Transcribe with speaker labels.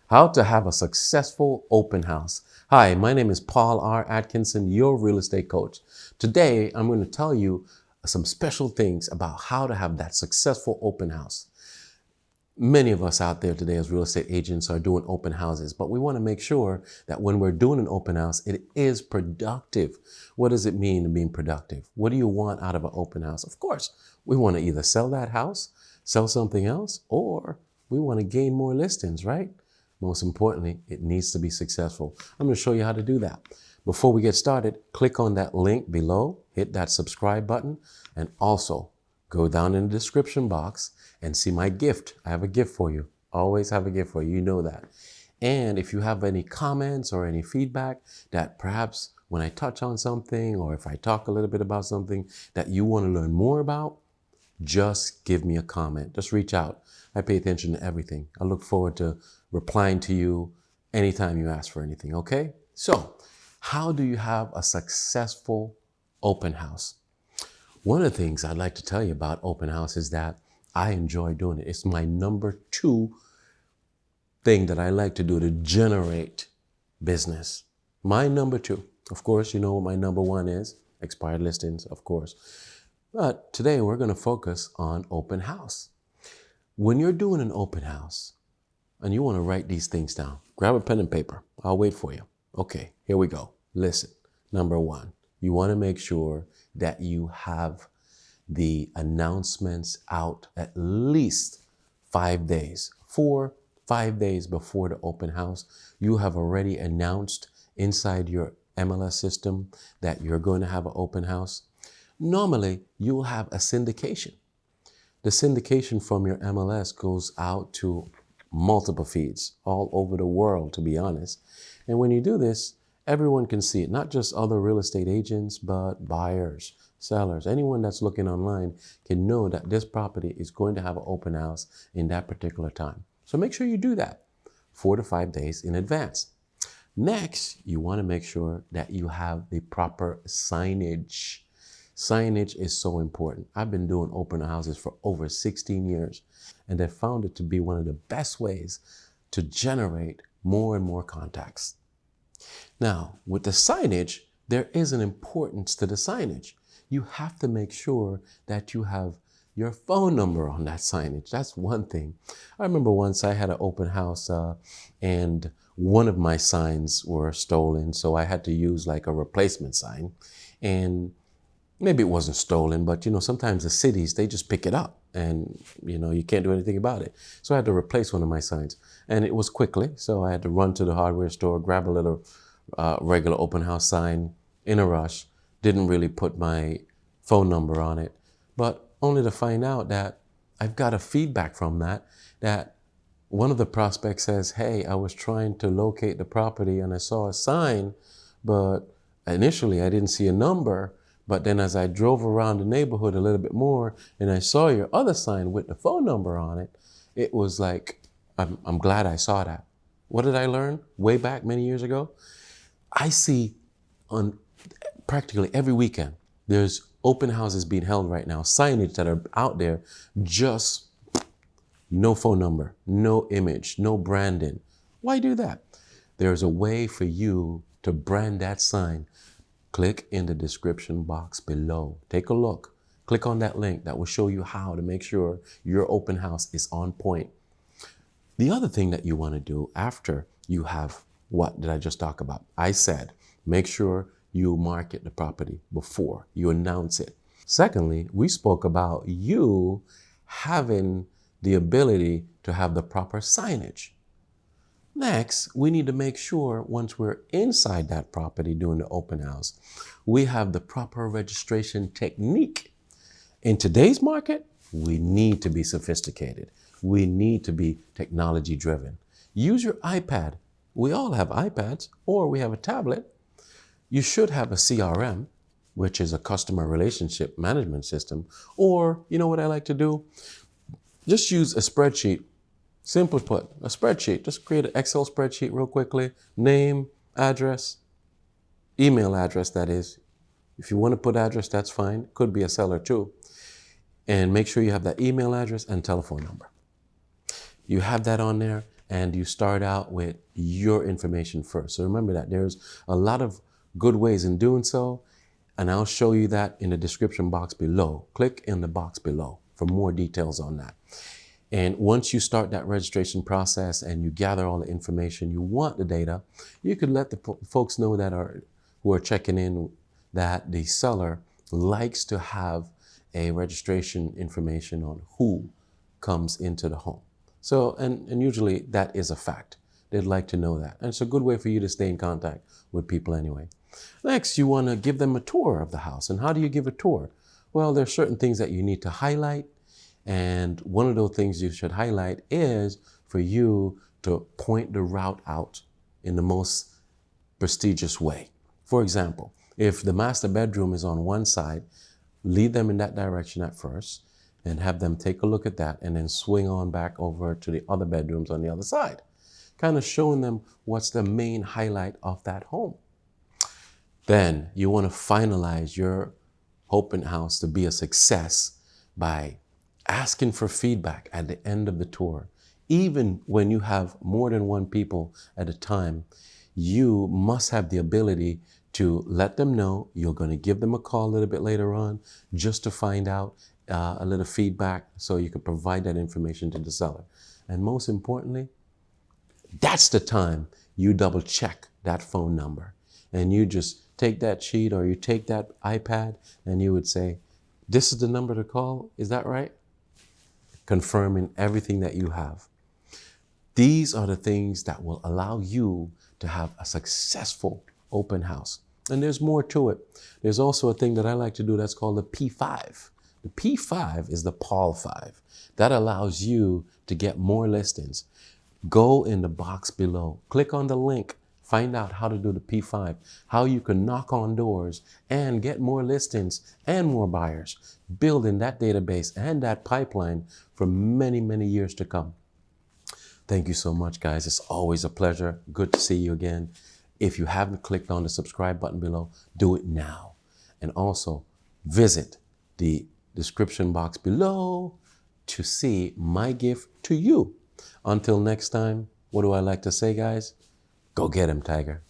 Speaker 1: How to have a successful open house. Hi, my name is Paul R. Atkinson, your real estate coach. Today, I'm going to tell you some special things about how to have that successful open house. Many of us out there today as real estate agents are doing open houses, but we want to make sure that when we're doing an open house, it is productive. What does it mean to being productive? What do you want out of an open house? Of course, we want to either sell that house, sell something else, or we want to gain more listings, right? Most importantly, it needs to be successful. I'm going to show you how to do that. Before we get started, click on that link below, hit that subscribe button, and also go down in the description box and see my gift. I have a gift for you. Always have a gift for you. You know that. And if you have any comments or any feedback that perhaps when I touch on something or if I talk a little bit about something that you want to learn more about, just give me a comment. Just reach out. I pay attention to everything. I look forward to replying to you anytime you ask for anything, okay? So, how do you have a successful open house? One of the things I'd like to tell you about open house is that I enjoy doing it. It's my number 2 thing that I like to do to generate business. My number 2. Of course, you know what my number 1 is. Expired listings, of course. But today we're going to focus on open house. When you're doing an open house and you want to write these things down, grab a pen and paper. I'll wait for you. Okay, here we go. Listen, number 1, you want to make sure that you have the announcements out at least 5 days. 4-5 days before the open house, you have already announced inside your MLS system that you're going to have an open house. Normally, you will have a syndication. The syndication from your MLS goes out to multiple feeds all over the world, to be honest. And when you do this, everyone can see it, not just other real estate agents, but buyers, sellers, anyone that's looking online can know that this property is going to have an open house in that particular time. So make sure you do that 4 to 5 days in advance. Next, you want to make sure that you have the proper signage. Signage is so important. I've been doing open houses for over 16 years, and I found it to be one of the best ways to generate more and more contacts. Now, with the signage, there is an importance to the signage. You have to make sure that you have your phone number on that signage. That's one thing. I remember once I had an open house and one of my signs were stolen, so I had to use like a replacement sign. And maybe it wasn't stolen, but sometimes the cities, they just pick it up and you can't do anything about it. So I had to replace one of my signs, and it was quickly. So I had to run to the hardware store, grab a little regular open house sign in a rush. Didn't really put my phone number on it, but only to find out that I've got a feedback from that one of the prospects says, hey, I was trying to locate the property and I saw a sign, but initially I didn't see a number. But then as I drove around the neighborhood a little bit more and I saw your other sign with the phone number on it, it was like, I'm glad I saw that. What did I learn way back many years ago? I see on practically every weekend, there's open houses being held right now, signage that are out there, just no phone number, no image, no branding. Why do that? There's a way for you to brand that sign. Click in the description box below. Take a look. Click on that link that will show you how to make sure your open house is on point. The other thing that you want to do after you have, what did I just talk about? I said, make sure you market the property before you announce it. Secondly, we spoke about you having the ability to have the proper signage. Next, we need to make sure once we're inside that property doing the open house, we have the proper registration technique. In today's market, we need to be sophisticated. We need to be technology driven. Use your iPad. We all have iPads, or we have a tablet. You should have a CRM, which is a customer relationship management system. Or, you know what I like to do? Just use a spreadsheet. Simply put, a spreadsheet. Just create an Excel spreadsheet real quickly. Name, address, email address, that is. If you want to put address, that's fine. Could be a seller too. And make sure you have that email address and telephone number. You have that on there. and you start out with your information first. So remember that there's a lot of good ways in doing so, and I'll show you that in the description box below. Click in the box below for more details on that. And once you start that registration process and you gather all the information you want, the data, you could let the folks know that who are checking in that the seller likes to have a registration information on who comes into the home. So, and usually that is a fact. They'd like to know that. And it's a good way for you to stay in contact with people anyway. Next, you want to give them a tour of the house. And how do you give a tour? Well, there's certain things that you need to highlight. And one of those things you should highlight is for you to point the route out in the most prestigious way. For example, if the master bedroom is on one side, lead them in that direction at first and have them take a look at that and then swing on back over to the other bedrooms on the other side, kind of showing them what's the main highlight of that home. Then you want to finalize your open house to be a success by asking for feedback at the end of the tour. Even when you have more than one people at a time, you must have the ability to let them know you're going to give them a call a little bit later on just to find out a little feedback so you can provide that information to the seller. And most importantly, that's the time you double check that phone number and you just take that sheet or you take that iPad and you would say, this is the number to call, is that right? Confirming everything that you have. These are the things that will allow you to have a successful open house. And there's more to it. There's also a thing that I like to do that's called the P5. The P5 is the Paul 5. That allows you to get more listings. Go in the box below, click on the link, find out how to do the P5, how you can knock on doors and get more listings and more buyers, building that database and that pipeline for many, many years to come. Thank you so much, guys. It's always a pleasure. Good to see you again. If you haven't clicked on the subscribe button below, do it now. And also visit the description box below to see my gift to you. Until next time, what do I like to say, guys? Go get him, Tiger.